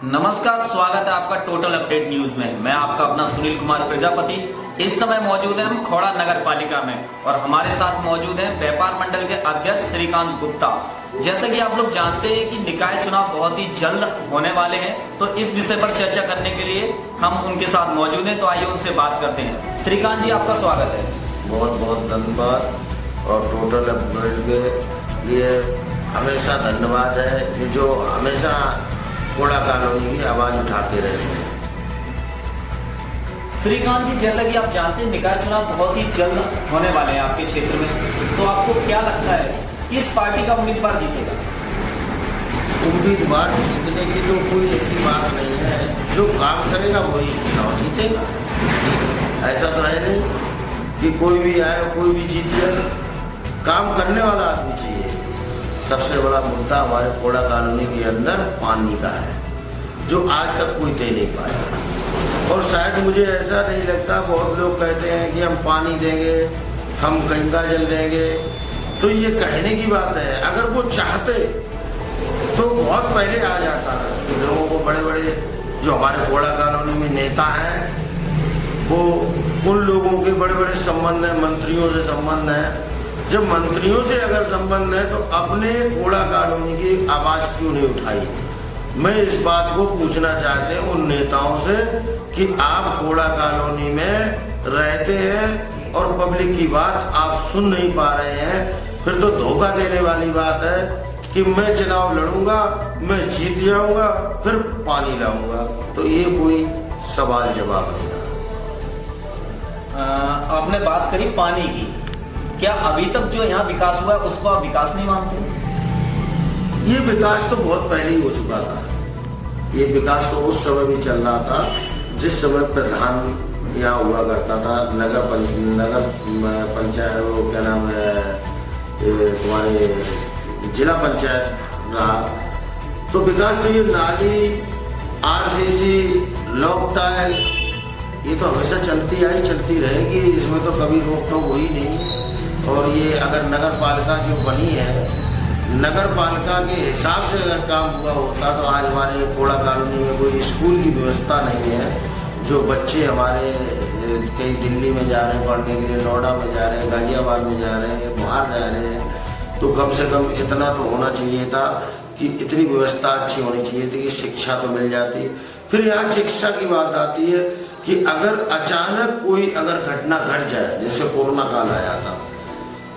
नमस्कार, स्वागत है आपका टोटल अपडेट न्यूज में। मैं आपका अपना सुनील कुमार प्रजापति। इस समय मौजूद है हम खौड़ा नगर पालिका में और हमारे साथ मौजूद हैं व्यापार मंडल के अध्यक्ष श्रीकांत गुप्ता। जैसे कि आप लोग जानते हैं कि निकाय चुनाव बहुत ही जल्द होने वाले हैं, तो इस विषय पर चर्चा करने के लिए हम उनके साथ मौजूद हैं। तो आइए उनसे बात करते हैं। श्रीकांत जी, आपका स्वागत है। बहुत बहुत धन्यवाद और टोटल अपडेट के लिए हमेशा धन्यवाद है कि जो हमेशा कूड़ा कॉलोनी की आवाज उठाते रहते हैं। श्रीकांत जी, जैसा कि आप जानते हैं निकाय चुनाव बहुत ही जल्द होने वाले हैं आपके क्षेत्र में, तो आपको क्या लगता है किस पार्टी का उम्मीदवार जीतेगा? उम्मीदवार जीतने की तो कोई ऐसी बात नहीं है, जो काम करेगा वही चुनाव जीतेगा। ऐसा तो है नहीं कि कोई भी आए कोई भी जीत जाए। काम करने वाला आदमी चाहिए। सबसे बड़ा मुद्दा हमारे कूड़ा कॉलोनी के अंदर पानी का है, जो आज तक कोई दे नहीं पाया। और शायद मुझे ऐसा नहीं लगता, बहुत लोग कहते हैं कि हम पानी देंगे, हम गंगा जल देंगे, तो ये कहने की बात है। अगर वो चाहते तो बहुत पहले आ जाता है। लोगों को बड़े बड़े जो हमारे कूड़ा कॉलोनी में नेता हैं, वो उन लोगों के बड़े बड़े संबंध हैं, मंत्रियों से संबंध है। जब मंत्रियों से अगर संबंध है तो अपने कूड़ा कॉलोनी की आवाज क्यों नहीं उठाई? मैं इस बात को पूछना चाहते हैं उन नेताओं से कि आप कूड़ा कॉलोनी में रहते हैं और पब्लिक की बात आप सुन नहीं पा रहे हैं, फिर तो धोखा देने वाली बात है कि मैं चुनाव लड़ूंगा, मैं जीत जाऊंगा, फिर पानी लाऊंगा। तो ये कोई सवाल जवाब नहीं। आपने बात करी पानी की, क्या अभी तक जो यहाँ विकास हुआ है उसको आप विकास नहीं मानते? ये विकास तो बहुत पहले ही हो चुका था। ये विकास तो उस समय भी चल रहा था जिस समय प्रधान यहाँ हुआ करता था। नगर पंचायत, वो क्या नाम है, तुम्हारे जिला पंचायत रहा। तो विकास तो ये नाली, आरसीसी, लॉक टाइल, ये तो हमेशा चलती आई, चलती रहेगी। इसमें तो कभी रोक टोक हुई नहीं। और ये अगर नगर पालिका जो बनी है, नगर पालिका के हिसाब से अगर काम हुआ होता तो आज हमारे कूड़ा कॉलोनी में कोई स्कूल की व्यवस्था नहीं है। जो बच्चे हमारे कहीं दिल्ली में जा रहे हैं पढ़ने के लिए, नोएडा में जा रहे हैं, गाजियाबाद में जा रहे हैं, बाहर जा रहे हैं, तो कम से कम इतना तो होना चाहिए था कि इतनी व्यवस्था अच्छी होनी चाहिए थी कि शिक्षा तो मिल जाती। फिर यहाँ शिक्षा की बात आती है कि अगर अचानक कोई अगर घटना घट जाए, जैसे कोरोना काल आया था,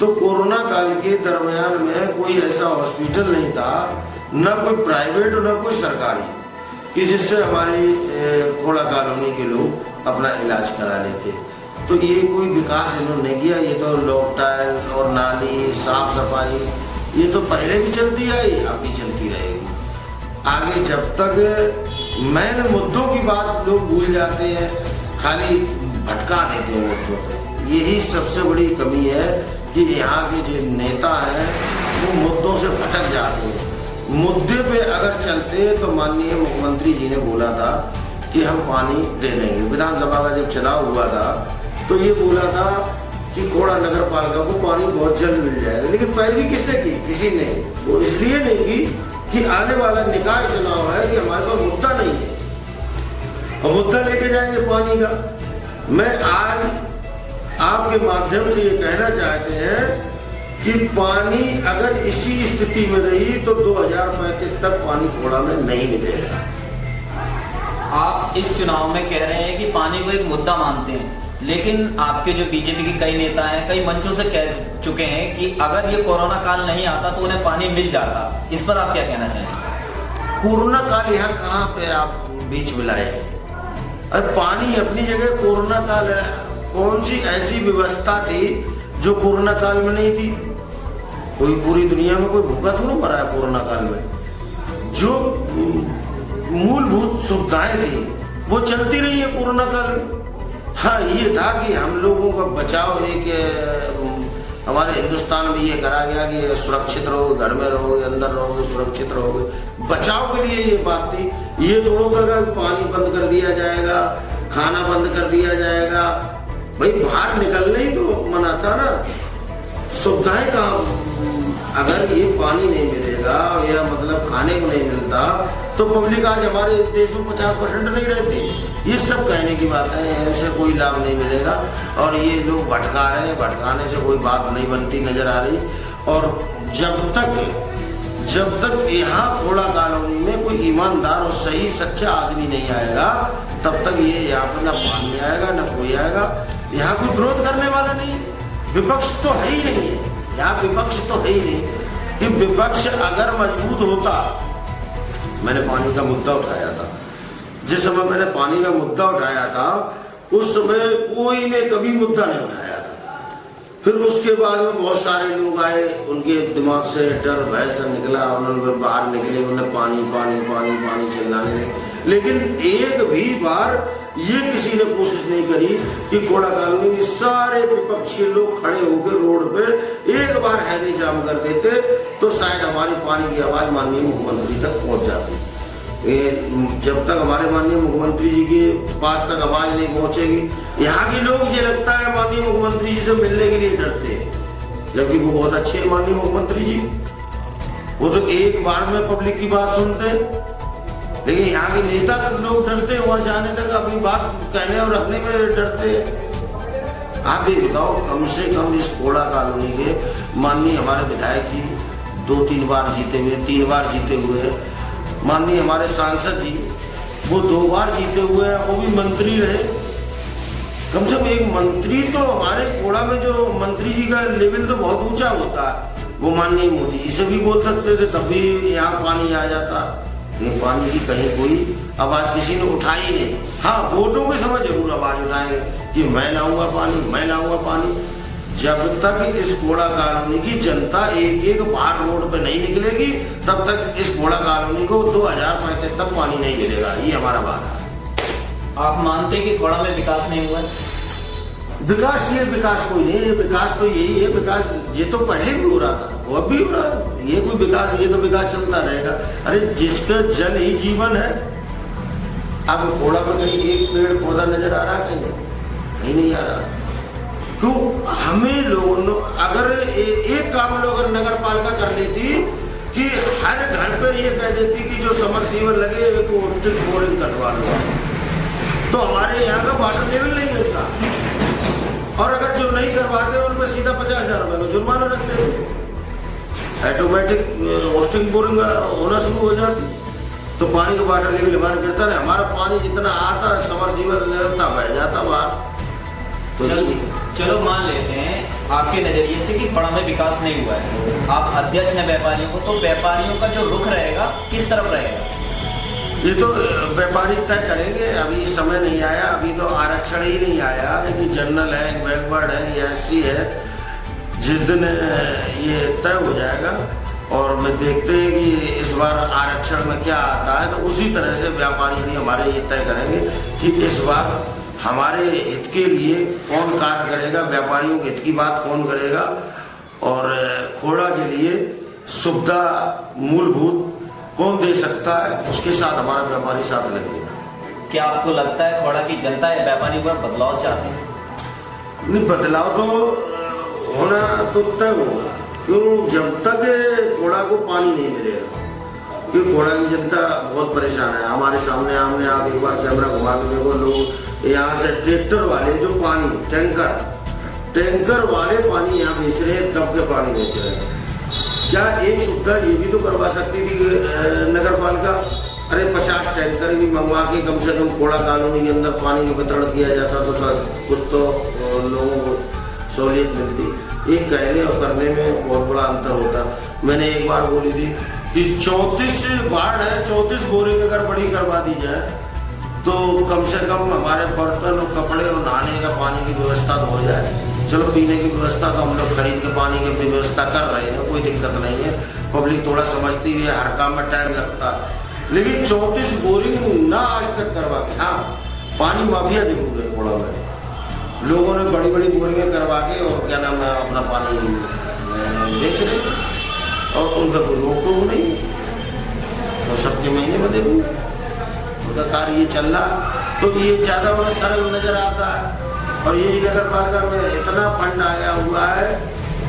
तो कोरोना काल के दरमियान में कोई ऐसा हॉस्पिटल नहीं था, न कोई प्राइवेट न कोई सरकारी, कि जिससे हमारी कूड़ा कॉलोनी के लोग अपना इलाज करा लेते। तो ये कोई विकास इन्होंने किया? ये तो लॉक टाइल और नाली, साफ सफाई, ये तो पहले भी चलती आई, अब भी चलती रहेगी। आगे जब तक मेन मुद्दों की बात लोग भूल जाते हैं, खाली भटका देते हैं मुद्दों पे। यही सबसे बड़ी कमी है कि यहाँ के जो नेता हैं वो मुद्दों से भटक जाते हैं। मुद्दे पे अगर चलते तो माननीय मुख्यमंत्री जी ने बोला था कि हम पानी दे देंगे। विधानसभा का जब चुनाव हुआ था तो ये बोला था कि कूड़ा नगर पालिका को पानी बहुत जल्द मिल जाएगा। लेकिन पैरवी किसने की? किसी ने। वो इसलिए नहीं की कि आने वाला निकाय चुनाव है कि हमारे पास मुद्दा नहीं है और मुद्दा लेके जाएंगे पानी का। मैं आज आपके माध्यम से ये कहना चाहते हैं कि पानी अगर इसी स्थिति में रही तो 2035 तक पानी कूड़ा में नहीं मिलेगा। आप इस चुनाव में कह रहे हैं कि पानी को एक मुद्दा मानते हैं, लेकिन आपके जो बीजेपी के कई नेता हैं कई मंचों से कह चुके हैं कि अगर ये कोरोना काल नहीं आता तो उन्हें पानी मिल जाता। इस पर आप क्या कहना चाहेंगे? कोरोना काल यहाँ कहाँ पे आप बीच में लाए? अब पानी अपनी जगह, कोरोना काल है। कौन सी ऐसी व्यवस्था थी जो कोरोना काल में नहीं थी? कोई पूरी दुनिया में कोई भूखा थोड़ा मरा है कोरोना काल में। जो मूलभूत सुविधाएं थी वो चलती रही है कोरोना काल में। हाँ, ये था कि हम लोगों का बचाव, एक हमारे हिंदुस्तान में ये करा गया कि सुरक्षित रहो, घर में रहोगे, अंदर रहोगे, सुरक्षित रहोगे। बचाव के लिए ये बात थी। ये दोनों का पानी बंद कर दिया जाएगा, खाना बंद कर दिया जाएगा, भाई बाहर निकलने ही तो मना था ना। सुविधाएं कहाँ अगर ये पानी नहीं मिलेगा या मतलब खाने को नहीं मिलता तो पब्लिक आज हमारे देश में 50% नहीं रहती। ये सब कहने की बात है, इनसे कोई लाभ नहीं मिलेगा। और ये लोग भटका रहे हैं, भटकाने से कोई बात नहीं बनती नजर आ रही। और जब तक यहाँ खोड़ा कॉलोनी में कोई ईमानदार और सही सच्चा आदमी नहीं आएगा तब तक ये यहाँ पर ना पानी आएगा ना कोई आएगा। यहाँ कोई विरोध करने वाला नहीं, विपक्ष तो है ही नहीं है यहाँ, विपक्ष तो है ही नहीं। कि विपक्ष अगर मजबूत होता, मैंने पानी का मुद्दा उठाया था, जिस समय मैंने पानी का मुद्दा उठाया था उस समय कोई ने कभी मुद्दा नहीं उठाया था। फिर उसके बाद में बहुत सारे लोग आए, उनके दिमाग से डर भय से निकला, उन्होंने बाहर निकले, उन्होंने पानी पानी पानी पानी चिल्लाने लगे। लेकिन एक भी बार ये किसी ने कोशिश नहीं करी कि खोड़ा कॉलोनी में सारे विपक्षी लोग खड़े होकर रोड पे एक बार हैवी जाम कर देते तो शायद हमारी पानी की आवाज माननीय मुख्यमंत्री तक पहुंच जाती। जब तक हमारे माननीय मुख्यमंत्री जी के पास तक आवाज नहीं पहुंचेगी, यहाँ के लोग ये लगता है माननीय मुख्यमंत्री जी से मिलने के लिए डरते हैं, जबकि वो बहुत अच्छे हैं माननीय मुख्यमंत्री जी। वो तो एक बार में पब्लिक की बात सुनते हैं, लेकिन यहाँ के नेता लोग डरते हैं, वहां जाने तक अपनी बात कहने और रखने में डरते हैं। आप ये बताओ, कम से कम इस खोड़ा कॉलोनी के माननीय हमारे विधायक जी 2-3 बार जीते हुए, 3 बार जीते हुए हैं। माननीय हमारे सांसद जी वो 2 बार जीते हुए हैं, वो भी मंत्री रहे। कम से कम एक मंत्री तो हमारे खोड़ा में जो मंत्री जी का लेवल तो बहुत ऊंचा होता है, वो माननीय मोदी जी से भी बोल सकते थे, तब भी यहाँ पानी आ जाता। लेकिन पानी की कहीं कोई आवाज किसी ने उठाई नहीं। हाँ, वोटों के समय जरूर आवाज उठाएंगे कि मैं लाऊंगा पानी, मैं लाऊंगा पानी। जब तक इस खोड़ा कॉलोनी की जनता एक बार रोड पे नहीं निकलेगी तब तक इस खोड़ा कॉलोनी को 2035 तक पानी नहीं मिलेगा। ये हमारा बात है। आप मानते हैं कि खोड़ा में विकास नहीं हुआ? विकास कोई नहीं, ये विकास तो यही है। विकास ये तो पहले भी हो रहा था, वो अब भी हो रहा है। ये कोई विकास, ये तो विकास चलता रहेगा। अरे जिसका जल ही जीवन है। अब खोड़ा में कहीं एक पेड़ पौधा नजर आ रहा है? कहीं नहीं आ रहा। क्यों? हमें लोगों ने अगर एक काम लोग अगर नगर पालिका कर लेती कि हर घर पे ये कह देती कि जो समरसीवर लगे तो बोरिंग करवा लो, तो हमारे यहाँ का वाटर लेवल नहीं मिलता। और अगर जो नहीं करवाते उन पर सीधा 50,000 रुपए का जुर्माना रखते, ऑटोमेटिक होस्टिंग बोरिंग होना शुरू हो जाती, तो पानी का वाटर लेवल हमारा गिरता है। हमारा पानी जितना आता समरसीवर लगता बह जाता बाहर। तो चलो मान लेते हैं आपके नजरिए से कि खोड़ा में विकास नहीं हुआ है, आप अध्यक्ष हैं व्यापारियों को, तो व्यापारियों का जो रुख रहेगा किस तरफ रहेगा? ये तो व्यापारी तय करेंगे। अभी समय नहीं आया, अभी तो आरक्षण ही नहीं आया कि जनरल है, बैकवर्ड है या एसटी है। जिस दिन ये तय हो जाएगा और मैं देखते हैं कि इस बार आरक्षण में क्या आता है, तो उसी तरह से व्यापारी भी हमारे ये तय करेंगे कि इस बार हमारे हित के लिए कौन कार्य करेगा, व्यापारियों के हित की बात कौन करेगा, और खोड़ा के लिए सुविधा मूलभूत कौन दे सकता है, उसके साथ हमारा व्यापारी साथ लगेगा। क्या आपको लगता है खोड़ा की जनता या व्यापारी पर बदलाव चाहती है? नहीं, बदलाव तो होना तो तय होगा। क्यों? जब तक खोड़ा को पानी नहीं मिलेगा, क्योंकि खोड़ा की जनता बहुत परेशान है। हमारे सामने आप एक बार कैमरा घुमा के देखो, लोग यहाँ से ट्रैक्टर वाले जो पानी टैंकर वाले पानी यहाँ बेच रहे हैं, कब के पानी बेच रहे हैं। क्या एक सुविधा ये भी तो करवा सकती थी नगर पालिका? अरे 50 टैंकर भी मंगवा के कम से कम खोड़ा कॉलोनी के अंदर पानी का वितरण किया जाता तो कुछ तो लोगों को सहूलियत मिलती। एक कहने और करने में बहुत बड़ा अंतर होता। मैंने एक बार बोली थी कि 34 वार्ड है, 34 बोरिंग अगर बड़ी करवा दी जाए तो कम से कम हमारे बर्तन और कपड़े और नहाने का पानी की व्यवस्था तो हो जाए। चलो पीने की व्यवस्था तो हम लोग खरीद के पानी की व्यवस्था कर रहे हैं, कोई दिक्कत नहीं है। पब्लिक थोड़ा समझती है, हर काम में टाइम लगता है, लेकिन 34 बोरिंग ना आज तक करवा के। हाँ, पानी माफिया जरूर है थोड़ा में, लोगों ने बड़ी बड़ी बोरिंगें करवा के और क्या नाम है अपना पानी बेच रहे और उनका कोई रोक टोक नहीं, तो सबके महीने में देखूंगा उनका कार्य ये चल रहा, तो ये ज्यादा सरल नजर आता है। और ये नगर पालिका में इतना फंड आया हुआ है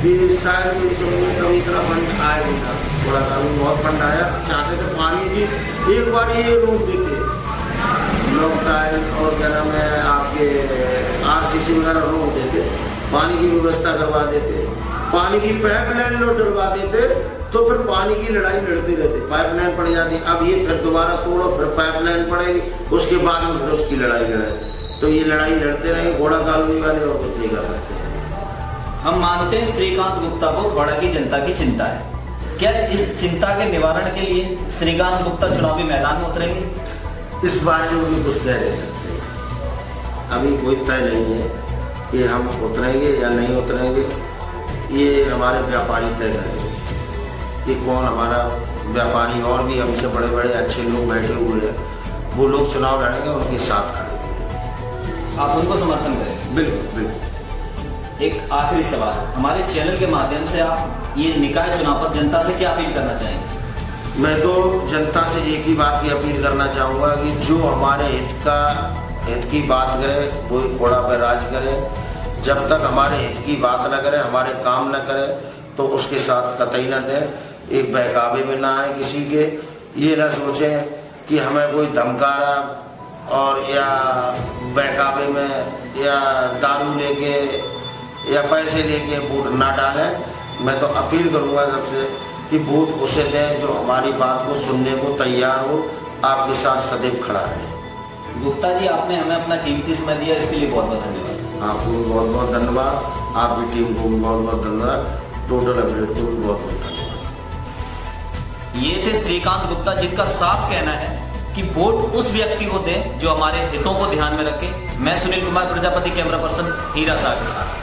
कि शायद मेरी समझ में कभी इतना फंड आया नहीं था। थोड़ा सा भी बहुत फंड आया, चाहते थे पानी की एक बार ये रोक देते लोग टाइल और क्या नाम है आपके RCC वगैरह रोक देते, पानी की व्यवस्था करवा देते, पानी की पाइपलाइन लोग डलवा देते, तो फिर पानी की लड़ाई लड़ती रहती, पाइपलाइन पड़ जाती। अब ये फिर दोबारा तोड़ो, फिर पाइपलाइन पड़ेगी, उसके बाद में फिर उसकी लड़ाई लड़े, तो ये लड़ाई लड़ते रहे घोड़ा कॉलोनी वाले और कुछ नहीं कर सकते। हम मानते हैं श्रीकांत गुप्ता को खौड़ा की जनता की चिंता है। क्या इस चिंता के निवारण के लिए श्रीकांत गुप्ता चुनावी मैदान में उतरेंगे? इस बारे में भी कुछ कह नहीं सकते, अभी कोई तय नहीं है कि हम उतरेंगे या नहीं उतरेंगे। ये हमारे व्यापारी तय करेंगे कि कौन हमारा व्यापारी, और भी हमसे बड़े बड़े अच्छे लोग बैठे हुए हैं, वो लोग चुनाव लड़ेंगे, उनके साथ खड़े। आप उनको समर्थन करें? बिल्कुल बिल्कुल। एक आखिरी सवाल, हमारे चैनल के माध्यम से आप ये निकाय चुनाव पर जनता से क्या अपील करना चाहेंगे? मैं तो जनता से एक ही बात की अपील करना चाहूँगा कि जो हमारे हित की बात करे वो घोड़ा पर राज करे। जब तक हमारे हित की बात न करे, हमारे काम न करे, तो उसके साथ कतई न दें। एक बहकावे में ना आए किसी के, ये न सोचें कि हमें कोई धमका रहा और या बहकावे में या दारू लेके या पैसे लेके वोट ना डालें। मैं तो अपील करूँगा सबसे कि वोट उसे दें जो हमारी बात को सुनने को तैयार हो, आपके साथ सदैव खड़ा रहे। गुप्ता जी, आपने हमें अपना कीमती समय दिया, इसके लिए बहुत बहुत धन्यवाद। आपको भी बहुत बहुत धन्यवाद, आपकी टीम को भी बहुत बहुत धन्यवाद, टोटल अपडेट को भी बहुत बहुत धन्यवाद। ये थे श्रीकांत गुप्ता, जिनका साफ कहना है कि वोट उस व्यक्ति को दें जो हमारे हितों को ध्यान में रखे। मैं सुनील कुमार प्रजापति, कैमरा पर्सन हीरा शाह के साथ।